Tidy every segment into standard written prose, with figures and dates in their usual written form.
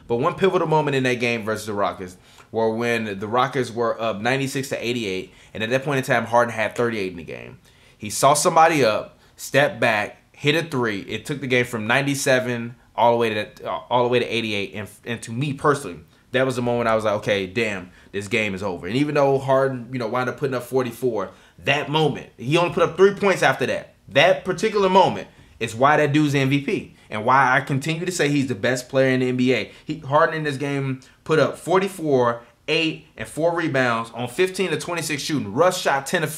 But one pivotal moment in that game versus the Rockets were when the Rockets were up 96-88, and at that point in time, Harden had 38 in the game. He saw somebody up, stepped back, hit a three. It took the game from 97 all the way to 88. And to me personally, that was the moment I was like, okay, damn, this game is over. And even though Harden, wound up putting up 44, that moment, he only put up 3 points after that. That particular moment is why that dude's MVP. And why I continue to say he's the best player in the NBA. Harden in this game put up 44, 8, and 4 rebounds on 15 of 26 shooting. Russ shot 10 of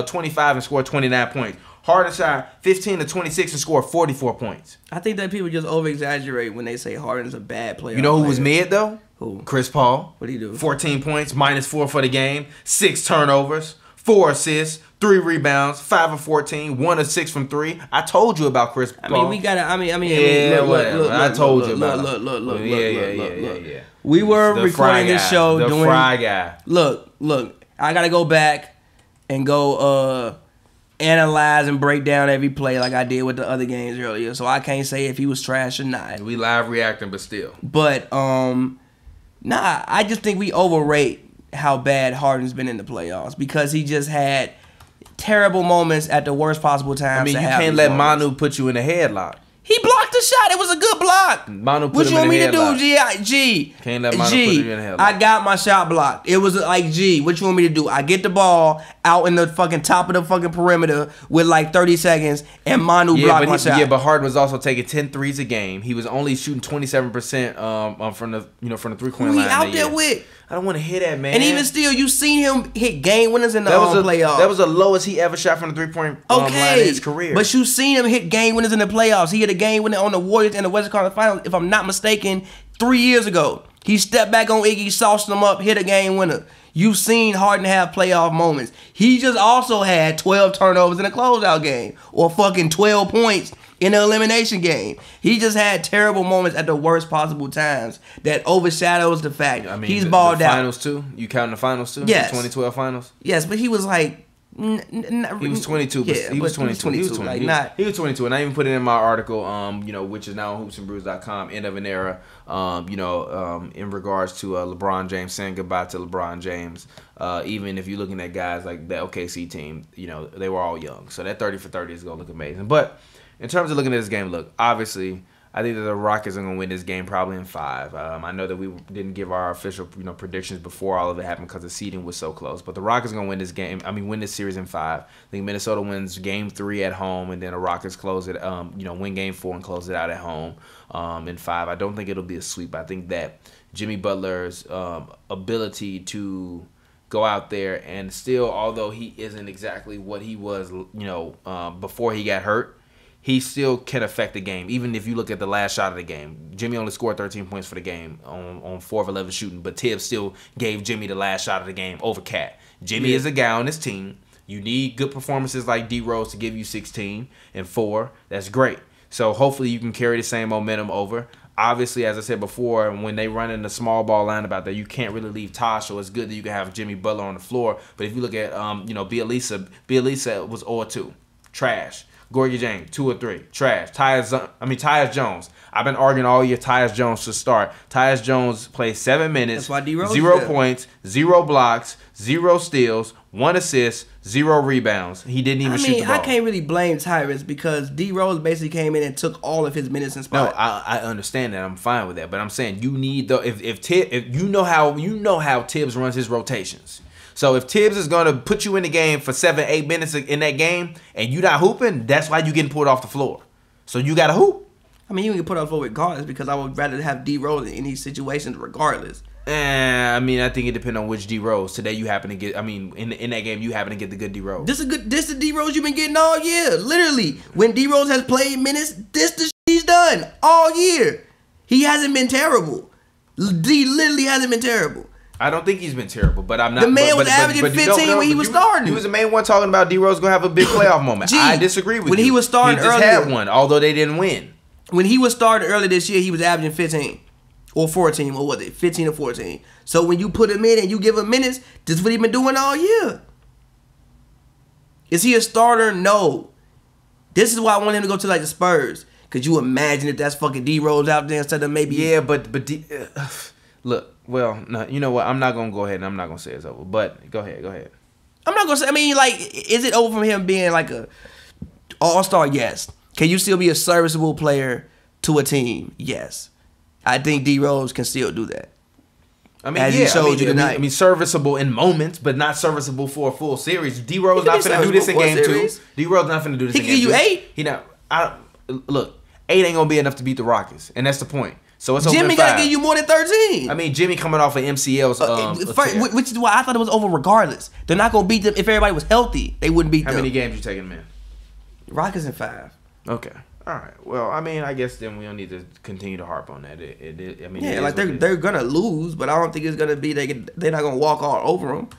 25 and scored 29 points. Harden shot 15 to 26 and scored 44 points. I think that people just over-exaggerate when they say Harden's a bad player. You know who was mid, though? Who? Chris Paul. What did he do? 14 points, -4 for the game, 6 turnovers, 4 assists, 3 rebounds, 5 of 14, 1 of 6 from 3. I told you about Chris Paul. I mean, we gotta. I mean, look, I told you about look. Yeah. We were recording this show the doing. Fry guy. Look. I gotta go back and go analyze and break down every play like I did with the other games earlier. So I can't say if he was trash or not. We live reacting, but still. But I just think we overrate how bad Harden's been in the playoffs because he just had terrible moments at the worst possible times. I mean, you can't let Manu put you in a headlock. He blocked the shot. It was a good block. Manu put what him you want in me a to headlock. do, G? Can't let Manu put you in a headlock. I got my shot blocked. It was like, G, what you want me to do? I get the ball out in the fucking top of the fucking perimeter with like 30 seconds, and Manu blocked my shot. Yeah, but Harden was also taking 10 threes a game. He was only shooting 27% from the 3-point line. Who he out there with? I don't want to hear that, man. And even still, you seen him hit game winners in the playoffs. That was the lowest he ever shot from the 3-point line in his career. But you seen him hit game winners in the playoffs. He hit a game winner on the Warriors in the Western Conference Finals, if I'm not mistaken, 3 years ago. He stepped back on Iggy, sauced him up, hit a game winner. You've seen Harden have playoff moments. He just also had 12 turnovers in a closeout game or fucking 12 points in the elimination game. He just had terrible moments at the worst possible times that overshadows the fact he's balled out. Finals too? You counting the finals too? Yes. The 2012 finals? Yes, but he was like... he was 22. Yeah, he was 22. He was 22. Like he was 22, and I even put it in my article, which is now on hoopsandbrews.com, end of an era, in regards to LeBron James, saying goodbye to LeBron James. Even if you're looking at guys like the OKC team, they were all young. So that 30 for 30 is going to look amazing. But in terms of looking at this game, look, obviously, I think that the Rockets are going to win this game probably in 5. I know that we didn't give our official predictions before all of it happened because the seeding was so close. But the Rockets are going to win this game. Win this series in 5. I think Minnesota wins Game 3 at home, and then the Rockets close it. Win Game 4 and close it out at home in 5. I don't think it'll be a sweep. I think that Jimmy Butler's ability to go out there and still, although he isn't exactly what he was, before he got hurt, he still can affect the game. Even if you look at the last shot of the game, Jimmy only scored 13 points for the game on 4 of 11 shooting, but Tibbs still gave Jimmy the last shot of the game over Cat. Jimmy is a guy on this team. You need good performances like D Rose to give you 16 and 4. That's great. So hopefully you can carry the same momentum over. Obviously, as I said before, when they run in the small ball lineup out there, you can't really leave Tosh, so it's good that you can have Jimmy Butler on the floor. But if you look at, Bielisa was 0-2. Trash. Gorgie James, 2 or 3. Trash. Tyus Jones. I've been arguing all year Tyus Jones should start. Tyus Jones played 7 minutes, 0 points, 0 blocks, 0 steals, 1 assist, 0 rebounds. He didn't even shoot the ball. I can't really blame Tyrus because D Rose basically came in and took all of his minutes and spots. No, I understand that. I'm fine with that. But I'm saying you need if you know how Tibbs runs his rotations. So if Tibbs is going to put you in the game for 7-8 minutes in that game and you not hooping, that's why you getting pulled off the floor. So you got to hoop. I mean, you can get put off the floor regardless because I would rather have D Rose in these situations regardless. I think it depends on which D Rose. Today you happen to get. In that game you happen to get the good D Rose. This the D Rose you've been getting all year. Literally, when D Rose has played minutes, this the he's done all year. He hasn't been terrible. D literally hasn't been terrible. I don't think he's been terrible, but I'm not. The man was averaging 15 when he was starting. He was the main one talking about D Rose gonna have a big playoff moment. I disagree with you. When he was starting earlier, he just had one, although they didn't win. When he was starting earlier this year, he was averaging 15 or 14. What was it? 15 or 14. So when you put him in and you give him minutes, this is what he's been doing all year. Is he a starter? No. This is why I want him to go to like the Spurs. Could you imagine if that's fucking D Rose out there instead of maybe? Yeah, but look, well, no, you know what? I'm not gonna go ahead and I'm not gonna say it's over. But go ahead. I'm not gonna say. I mean, like, is it over from him being like a all-star? Yes. Can you still be a serviceable player to a team? Yes. I think D Rose can still do that. I mean, he showed you tonight. I mean, serviceable in moments, but not serviceable for a full series. D Rose not finna do this in game 2. D Rose not finna do this in game 2. He can give you 8. He not. Look, 8 ain't gonna be enough to beat the Rockets, and that's the point. So it's Jimmy gotta give you more than 13. I mean, Jimmy coming off of MCL's. Which is why I thought it was over regardless. They're not gonna beat them if everybody was healthy. They wouldn't beat them. How many games you taking them in? Rockets in 5. Okay. All right. Well, I mean, I guess then we don't need to continue to harp on that. I mean, yeah, like they're gonna lose, but I don't think it's gonna be they're not gonna walk all over them.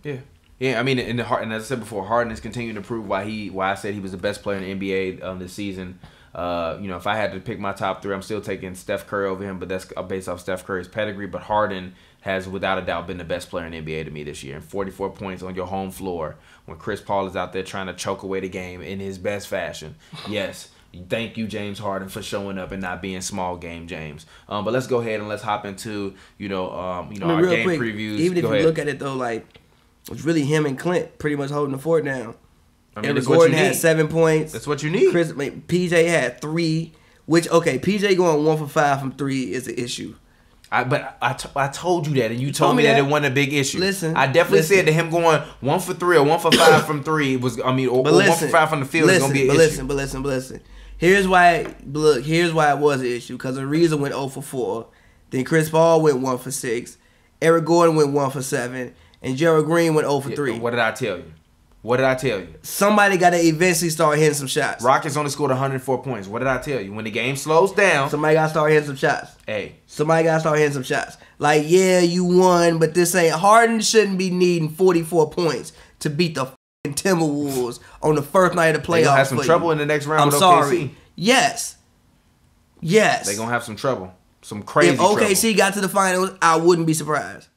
Yeah. Yeah, I mean, and as I said before, Harden is continuing to prove why I said he was the best player in the NBA this season. If I had to pick my top 3, I'm still taking Steph Curry over him, but that's based off Steph Curry's pedigree. But Harden has without a doubt been the best player in the NBA to me this year. And 44 points on your home floor when Chris Paul is out there trying to choke away the game in his best fashion. Yes. Thank you, James Harden, for showing up and not being small game James. But let's go ahead and let's hop into our game previews. Even if you look at it though, like it's really him and Clint pretty much holding the fort down. I mean, Eric Gordon had 7 points. That's what you need. PJ had 3. Which PJ going 1 for 5 from 3 is an issue. I told you that, and you told me that it wasn't a big issue. Listen, I definitely said that him going 1 for 3 or 1 for 5 from 3 was. I mean, or 1 for 5 from the field is gonna be an issue. But listen. Here's why it was an issue. Because Ariza went 0 for 4. Then Chris Paul went 1 for 6. Eric Gordon went 1 for 7. And Gerald Green went 0 for 3. What did I tell you? Somebody got to eventually start hitting some shots. Rockets only scored 104 points. What did I tell you? When the game slows down, somebody got to start hitting some shots. Hey. Somebody got to start hitting some shots. Like, yeah, you won, but this ain't. Harden shouldn't be needing 44 points to beat the Timberwolves on the first night of the playoffs. They're gonna have some trouble in the next round. I'm with sorry. OKC. Yes. They're gonna have some trouble. Some crazy trouble. If OKC trouble. got to the finals, I wouldn't be surprised.